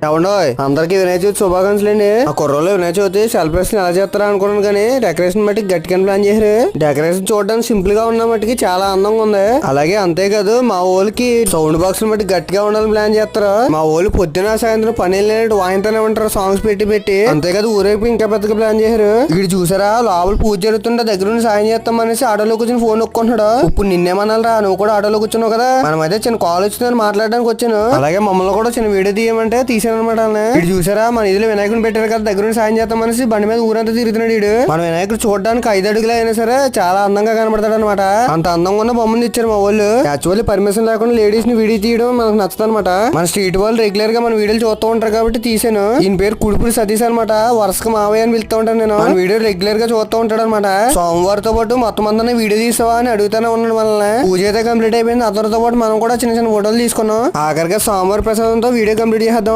అవును, అందరికి వినాయక చవితి శుభాకాంక్షలు అండి. ఆ కుర్రోళ్ళు వినాయక చవితి సెలబ్రేషన్ ఎలా చేస్తారా అనుకున్నాను కానీ డెకరేషన్ మట్టికి గట్టిగా ప్లాన్ చేశారు. డెకరేషన్ చూడడానికి సింపుల్ గా ఉన్న మట్టికి చాలా అందంగా ఉంది. అలాగే అంతేకాదు మా ఊళ్ళకి సౌండ్ బాక్స్ మట్టి గట్టిగా ఉండాలని ప్లాన్ చేస్తారు. మా ఊళ్ళు పొద్దున సాయంత్రం పని వెళ్ళినట్టు వాయింతనే ఉంటారు సాంగ్స్ పెట్టి. అంతేకాదు ఊరేపు ఇంకా పెద్దగా ప్లాన్ చేశారు. ఇక్కడ చూసారా లోపల పూజ జరుగుతుంటే దగ్గర నుండి సాయం చేస్తాం అనేసి ఆటోలో కూర్చొని ఫోన్ నొక్కుంటున్నాడు. ఇప్పుడు నిన్నేమనాలరా, నువ్వు కూడా ఆటోలో కూర్చున్నావు కదా, మనమైతే చిన్న కాల్ వచ్చిందని మాట్లాడడానికి వచ్చాను. అలాగే మమ్మల్ని కూడా చిన్న వీడియో తీయమంటే తీసాను అనమాట. ఇటు చూసారా మన ఇదిలో వినాయకుని పెట్టారు కదా, దగ్గర నుండి సాయం చేస్తాం అనేసి బండి మీద ఊరంతా తిరుగుతున్నాడు. ఇడు మన వినాయకుడు చూడడానికి 5 అడుగులు అయినా సరే చాలా అందంగా కనబడతాడు అనమాట. అంత అందంగా ఉన్న బొమ్మను ఇచ్చారు మా వాళ్ళు. యాక్చువల్లీ పర్మిషన్ లేకుండా లేడీస్ ని వీడియో తీయడం మనకు నచ్చదు అనమాట. మన స్ట్రీట్ వాళ్ళు రెగ్యులర్ గా మన వీడియోలు చూస్తూ ఉంటారు కాబట్టి తీసాను. ఈయన పేరు కుడిపూడి సతీష్ అనమాట. వరుసగా మావయ్య అని పిలుస్తూ ఉంటాను నేను. మన వీడియో రెగ్యులర్ గా చూస్తూ ఉంటాడు అనమాట. సోమవారితో పాటు మొత్తం అందరినీ వీడియో తీసావా అని అడుగుతానే ఉన్నాడు మనల్ని. పూజ అయితే కంప్లీట్ అయిపోయింది. అందరితో పాటు మనం కూడా చిన్న చిన్న ఫోటోలు తీసుకున్నాం. ఆఖరిగా సోమవారి ప్రసాదంతో వీడియో కంప్లీట్ చేద్దాం